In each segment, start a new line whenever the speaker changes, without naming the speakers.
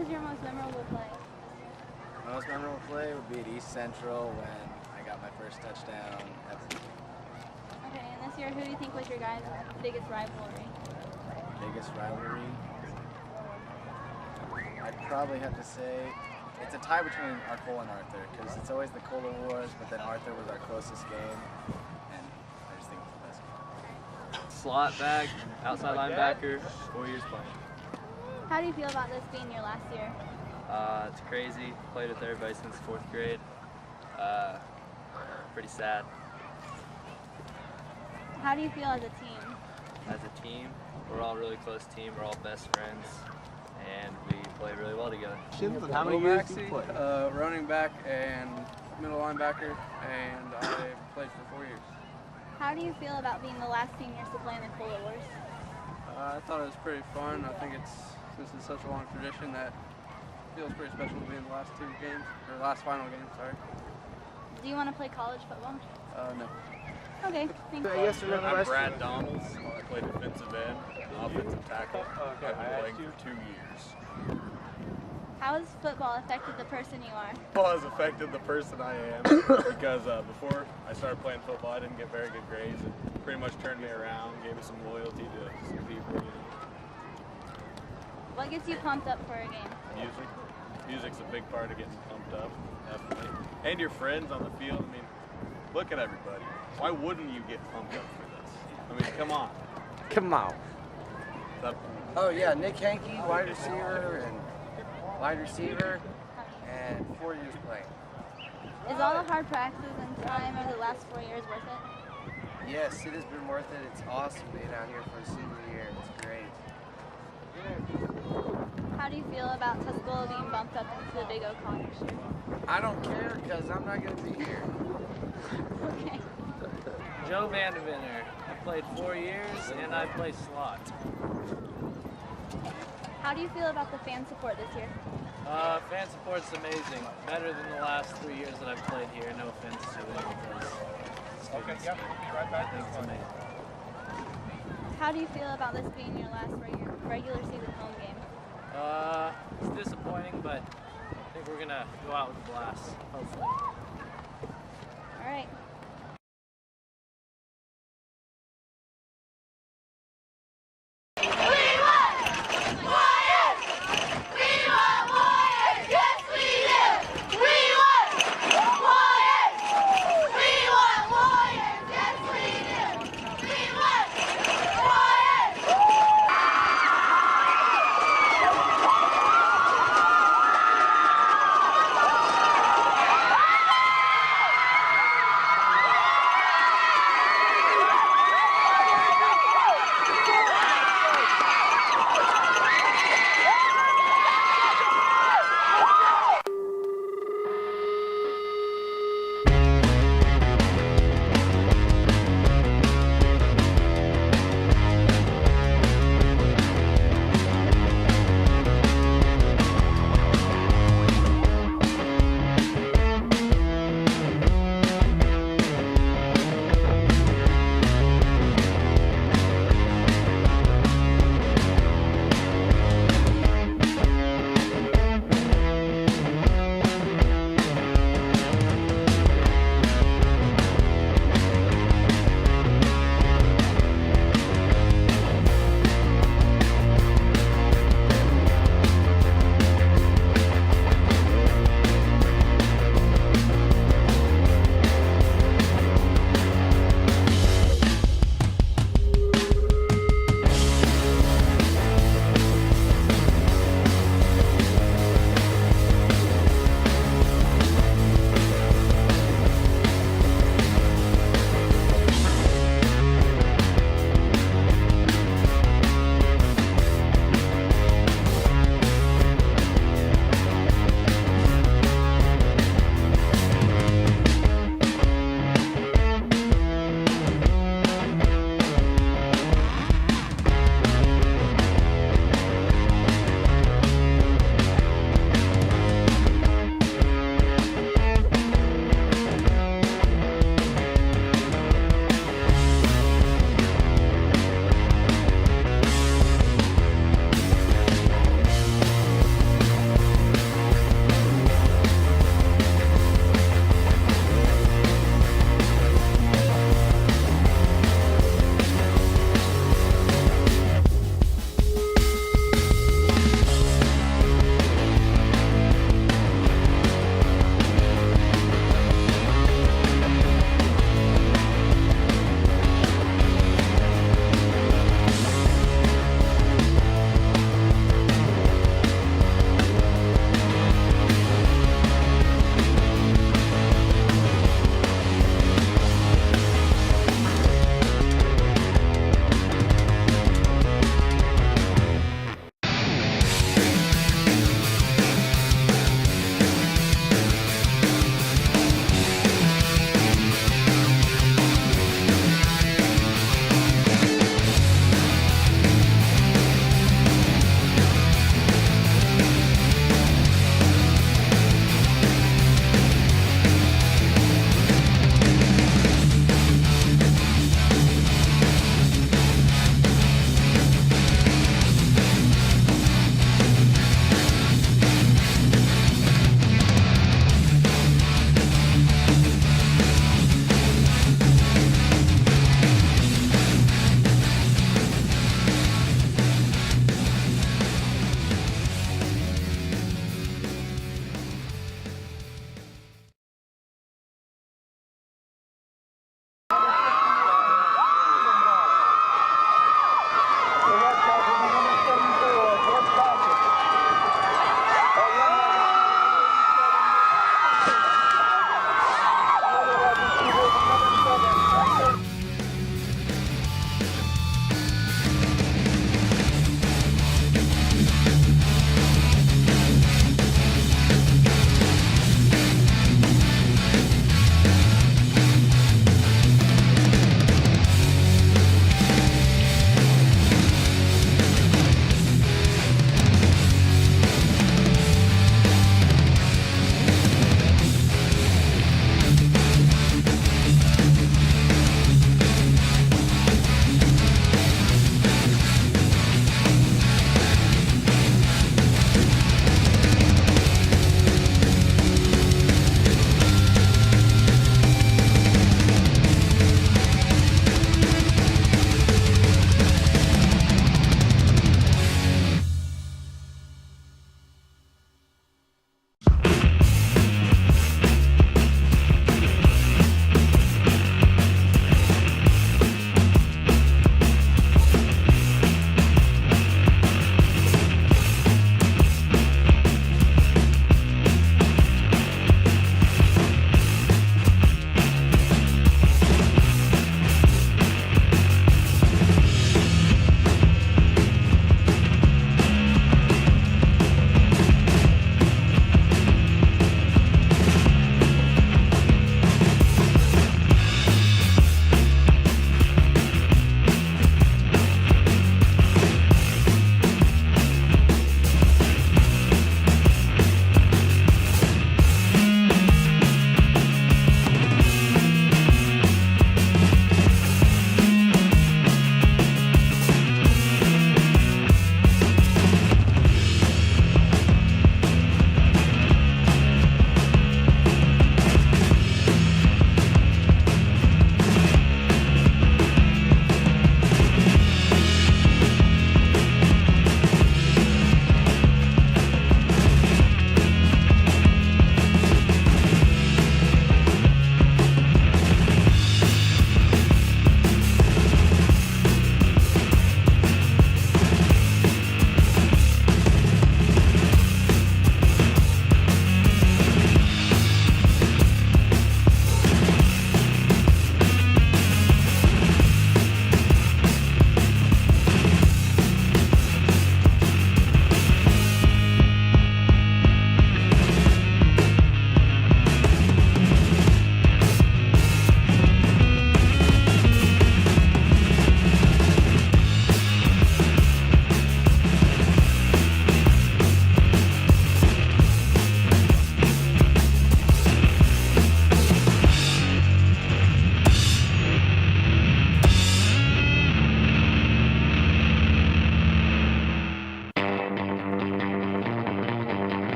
is your most memorable play?
My most memorable play would be at East Central when I got my first touchdown at the
Okay, and this year, who do you think was your guys' biggest rivalry?
biggest rivalry. I'd probably have to say it's a tie between Cole and Arthur because it's always the Cola Wars, but then Arthur was our closest game, and I just think it's the best game.
Slot back, outside linebacker, 4 years playing.
How do you feel about this being your last year?
It's crazy. Played with everybody since 4th grade. Pretty sad.
How do you feel as a team?
As a team, we're all a really close team. We're all best friends, and we play really well together.
How many years do you play? Running back and middle linebacker, and I played for 4 years.
How do you feel about being the last seniors to play in the Cola Wars?
I thought it was pretty fun. I think since it's such a long tradition that it feels pretty special to be in the last two games, or last final game, sorry.
Do you want to play college football?
No.
Okay, thanks.
Yes or no question? I'm Brad Donalds. I play defensive end, offensive tackle. I've been playing for 2 years.
How has football affected the person you are?
Football has affected the person I am because before I started playing football, I didn't get very good grades. It pretty much turned me around, gave me some loyalty to some people. You know.
What gets you pumped up for a game?
Music. Music's a big part of getting pumped up, definitely. And your friends on the field. I mean, look at everybody. Why wouldn't you get pumped up for this? I mean, come on.
Come on.
Oh yeah, Nick Hankey, wide receiver and 4 years playing.
Is all the hard practices and time over the last 4 years worth it?
Yes, it has been worth it. It's awesome being out here for a senior year. It's great.
How do you feel about Tuscola being bumped up into the Big O College this year?
I don't care because I'm not going to be here.
Okay.
Joe Vandeventer. I played 4 years, and I play slot.
How do you feel about the fan support this year?
Fan support's amazing. Better than the last 3 years that I've played here. No offense to them because students. Okay, be right back. It's amazing.
How do you feel about this being your last regular season home game?
It's disappointing, but I think we're gonna go out with a blast, hopefully.
All right.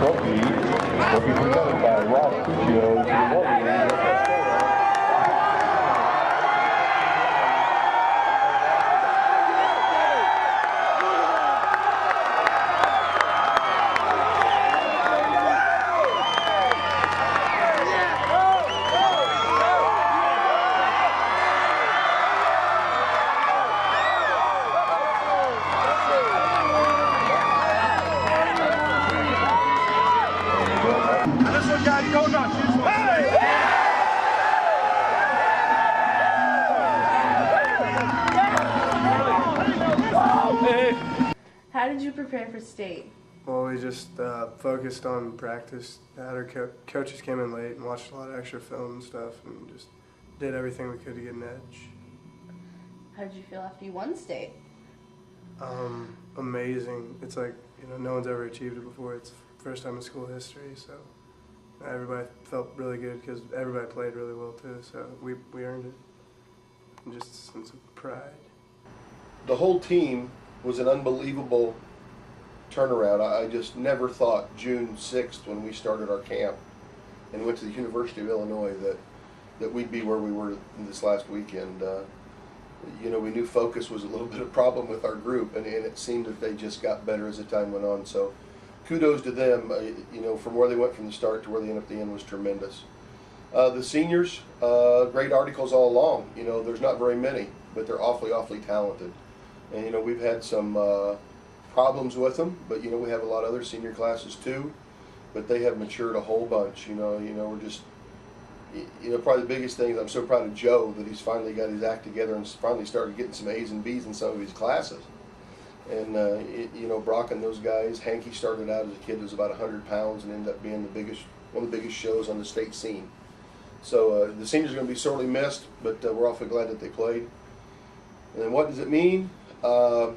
Trophy will be presented by Ross Puccio to the Alumni of Tuscola.
How did you prepare for state?
Well, we just focused on practice. Our coaches came in late and watched a lot of extra film and stuff, and just did everything we could to get an edge.
How did you feel after you won state?
Amazing. It's like, you know, no one's ever achieved it before. It's the first time in school history, so everybody felt really good because everybody played really well too. So we earned it. And just a sense of pride.
The whole team was an unbelievable turnaround. I just never thought June 6th when we started our camp and went to the University of Illinois that we'd be where we were this last weekend. You know, we knew focus was a little bit of a problem with our group, and it seemed that they just got better as the time went on. So kudos to them. You know, from where they went from the start to where they ended up at the end was tremendous. The seniors, great articles all along. You know, there's not very many, but they're awfully, awfully talented. And, you know, we've had some problems with them, but, you know, we have a lot of other senior classes too. But they have matured a whole bunch. You know, we're just, you know, probably the biggest thing is I'm so proud of Joe that he's finally got his act together and finally started getting some A's and B's in some of his classes. And, you know, Brock and those guys, Hanky started out as a kid who was about 100 pounds and ended up being one of the biggest shows on the state scene. So the seniors are going to be sorely missed, but we're awfully glad that they played. And then what does it mean? I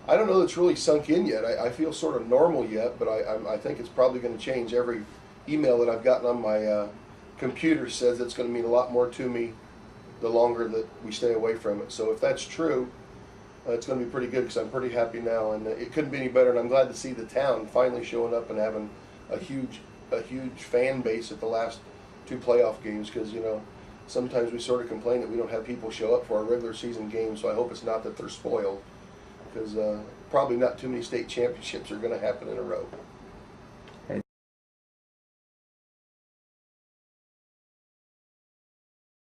don't know that it's really sunk in yet. I feel sort of normal yet, but I think it's probably going to change. Every email that I've gotten on my computer says it's going to mean a lot more to me the longer that we stay away from it. So if that's true, it's going to be pretty good because I'm pretty happy now, and it couldn't be any better. And I'm glad to see the town finally showing up and having a huge fan base at the last 2 playoff games, because, you know, sometimes we sort of complain that we don't have people show up for our regular season games, so I hope it's not that they're spoiled, because probably not too many state championships are going to happen in a row.